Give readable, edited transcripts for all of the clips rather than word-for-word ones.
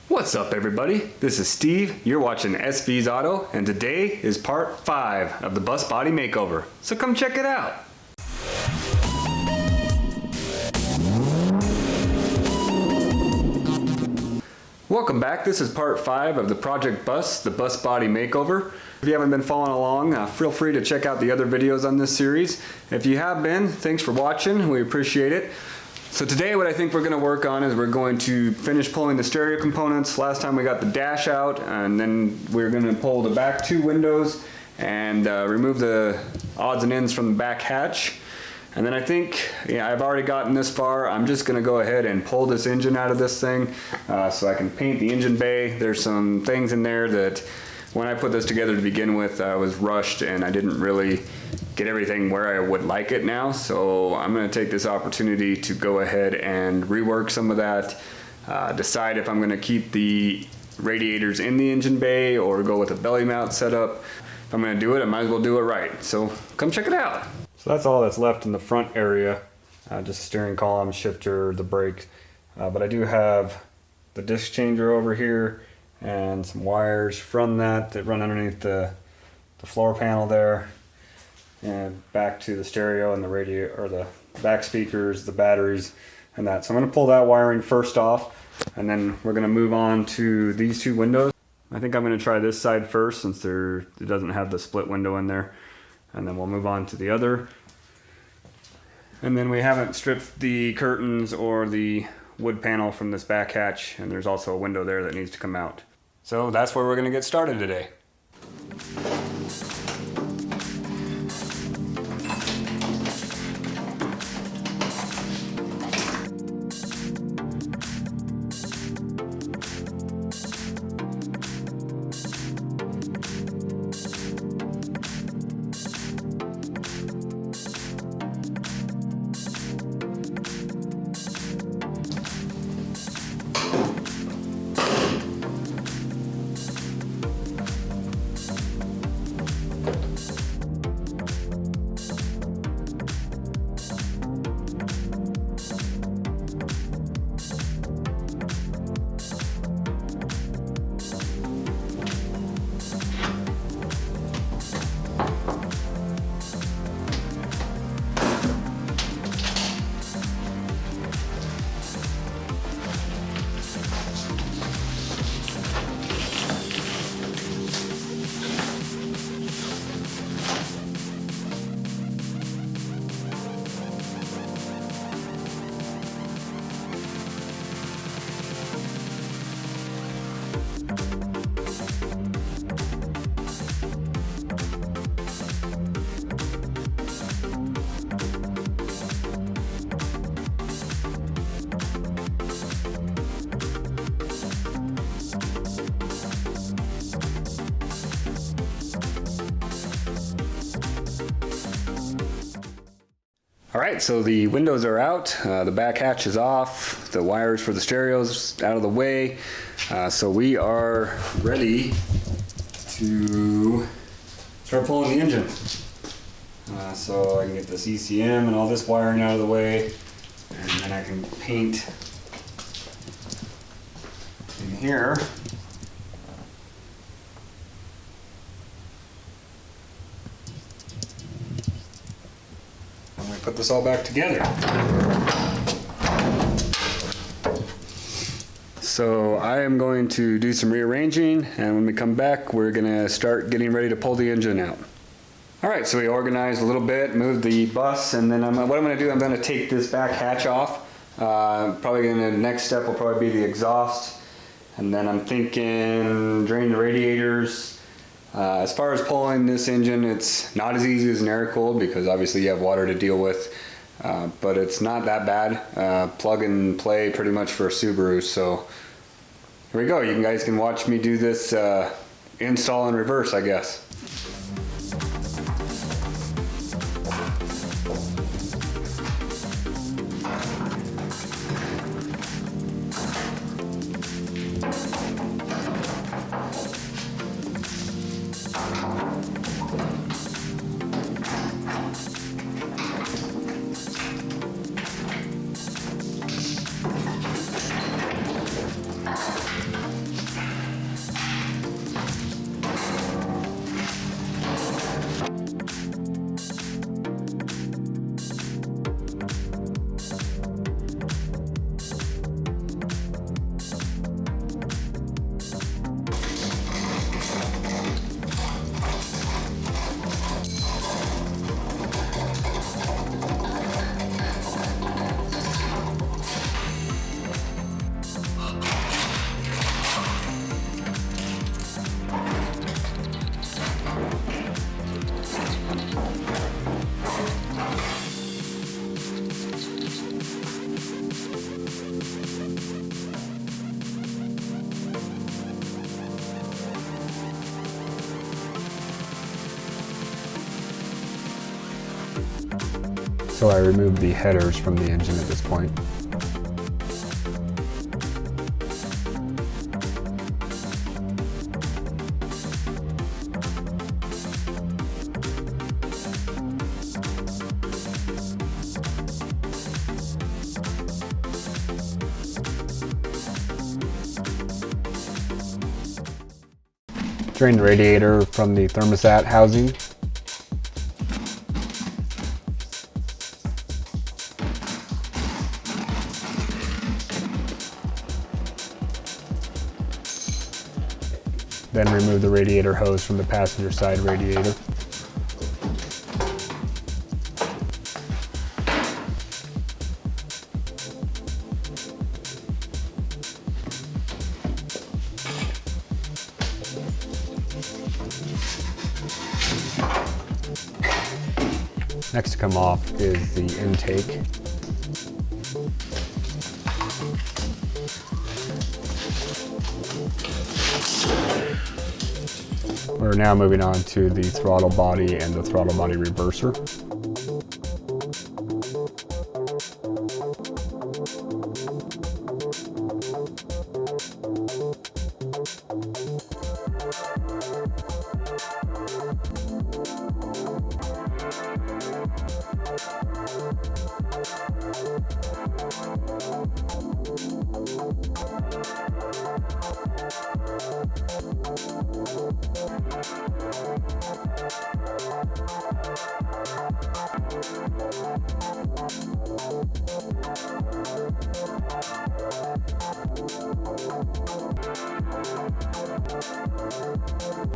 What's up everybody? This is Steve, you're watching SV's Auto, and today is part 5 of the bus body makeover. So come check it out! Welcome back, this is part 5 of the Project Bus, the bus body makeover. If you haven't been following along, feel free to check out the other videos on this series. If you have been, thanks for watching, we appreciate it. So today what I think we're going to work on is we're going to finish pulling the stereo components. Last time we got the dash out, and then we're going to pull the back 2 windows and remove the odds and ends from the back hatch. And then I think, I've already gotten this far. I'm just going to go ahead and pull this engine out of this thing so I can paint the engine bay. There's some things in there that when I put this together to begin with, I was rushed and I didn't really get everything where I would like it now. So I'm going to take this opportunity to go ahead and rework some of that, decide if I'm going to keep the radiators in the engine bay or go with a belly mount setup. If I'm going to do it, I might as well do it right. So come check it out. So that's all that's left in the front area, just steering column, shifter, the brakes. But I do have the disc changer over here and some wires from that run underneath the floor panel there and back to the stereo and the radio, or the back speakers, the batteries and that. So I'm going to pull that wiring first off, and then we're going to move on to these 2 windows. I think I'm going to try this side first since it doesn't have the split window in there, and then we'll move on to the other. And then we haven't stripped the curtains or the wood panel from this back hatch, and there's also a window there that needs to come out. So that's where we're going to get started today. Alright, so the windows are out, the back hatch is off, the wires for the stereos out of the way, so we are ready to start pulling the engine. So I can get this ECM and all this wiring out of the way, and then I can paint in here. Put this all back together. So I am going to do some rearranging, and when we come back we're going to start getting ready to pull the engine out. Alright, so we organized a little bit, moved the bus, and then what I'm going to do, I'm going to take this back hatch off. The next step will probably be the exhaust, and then I'm thinking drain the radiators. As far as pulling this engine, it's not as easy as an air cooled because obviously you have water to deal with, but it's not that bad. Plug and play pretty much for a Subaru. So here we go. You guys can watch me do this install in reverse, I guess. So I removed the headers from the engine at this point. Drain the radiator from the thermostat housing. Then remove the radiator hose from the passenger side radiator. Next to come off is the intake. We're now moving on to the throttle body and the throttle body reverser.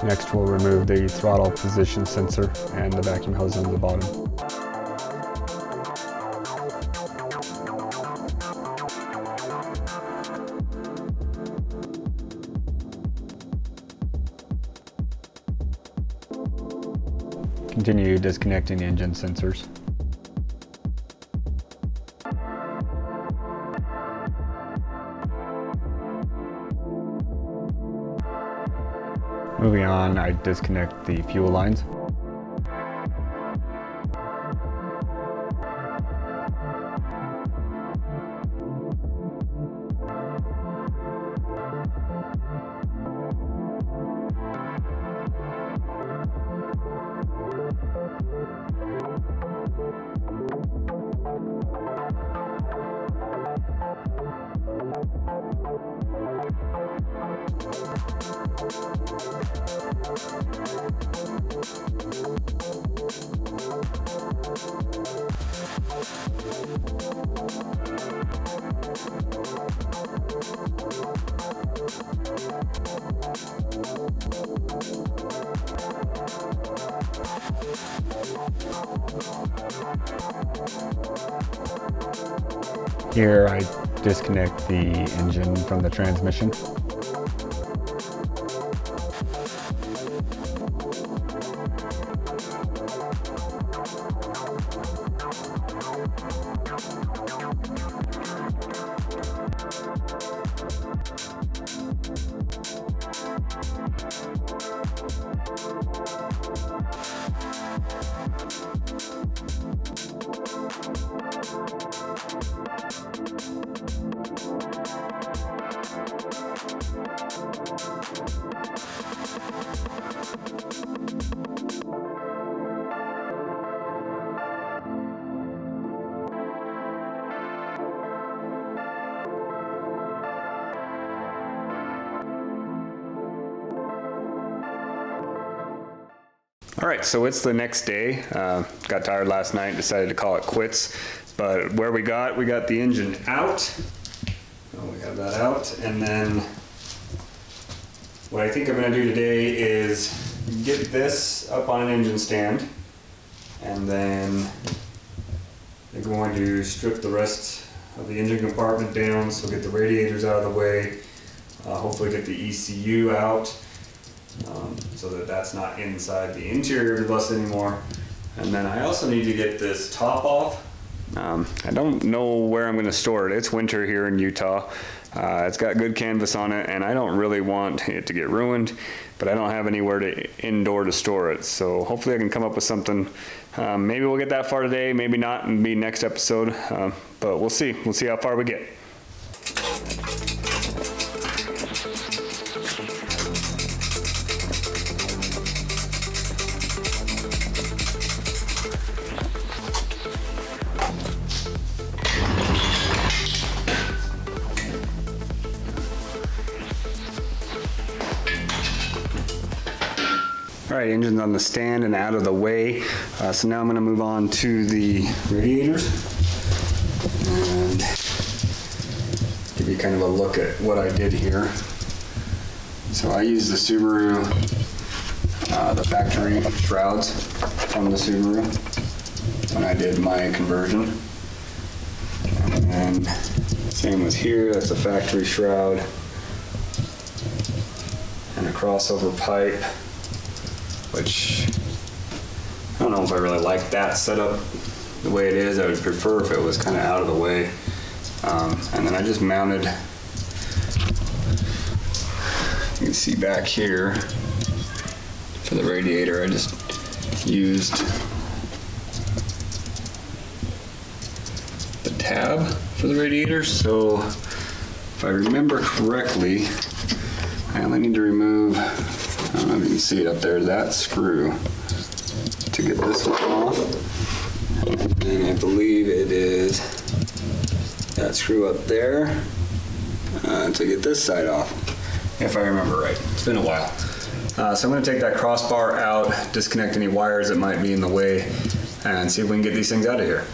Next, we'll remove the throttle position sensor and the vacuum hose on the bottom. Continue disconnecting the engine sensors. Moving on, I disconnect the fuel lines. Here I disconnect the engine from the transmission. All right, so it's the next day. Got tired last night, decided to call it quits. But where we got the engine out. Oh, we got that out. And then what I think I'm gonna do today is get this up on an engine stand. And then I'm going to strip the rest of the engine compartment down. So get the radiators out of the way. Hopefully get the ECU out. So that that's not inside the interior of the bus anymore. And then I also need to get this top off I don't know where I'm going to store it. It's winter here in Utah. It's got good canvas on it, and I don't really want it to get ruined, but I don't have anywhere indoor to store it. So hopefully I can come up with something. Maybe we'll get that far today, maybe not, and be next episode. But we'll see. We'll see how far we get. All right, engine's on the stand and out of the way. So now I'm going to move on to the radiators and give you kind of a look at what I did here. So I used the Subaru, the factory shrouds from the Subaru when I did my conversion. And same with here, that's a factory shroud and a crossover pipe, which I don't know if I really like that setup the way it is. I would prefer if it was kind of out of the way. And then I just mounted, you can see back here for the radiator, I just used the tab for the radiator. So if I remember correctly, I only need to remove, I don't know if you can see it up there, that screw to get this one off. And I believe it is that screw up there to get this side off, if I remember right. It's been a while. So I'm going to take that crossbar out, disconnect any wires that might be in the way, and see if we can get these things out of here.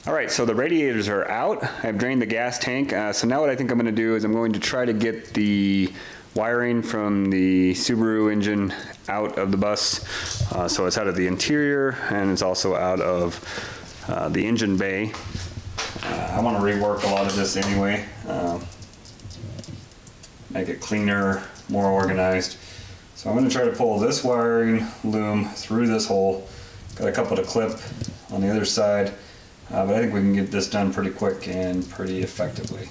All right, so the radiators are out. I've drained the gas tank. So now what I think I'm going to do is I'm going to try to get the wiring from the Subaru engine out of the bus. So it's out of the interior and it's also out of the engine bay. I want to rework a lot of this anyway. Make it cleaner, more organized. So I'm going to try to pull this wiring loom through this hole. Got a couple to clip on the other side. But I think we can get this done pretty quick and pretty effectively.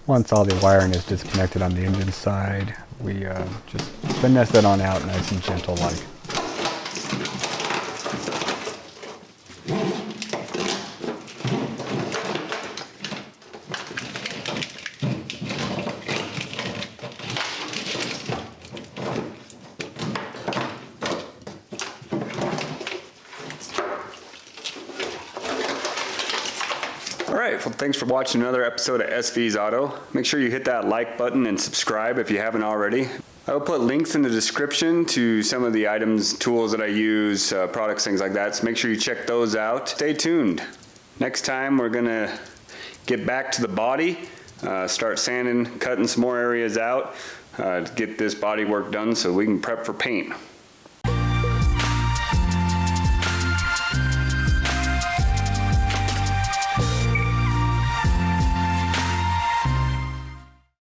Once all the wiring is disconnected on the engine side, we just finesse it on out nice and gentle like. Alright, well thanks for watching another episode of SV's Auto. Make sure you hit that like button and subscribe if you haven't already. I will put links in the description to some of the items, tools that I use, products, things like that, so make sure you check those out. Stay tuned. Next time we're going to get back to the body, start sanding, cutting some more areas out, to get this body work done so we can prep for paint.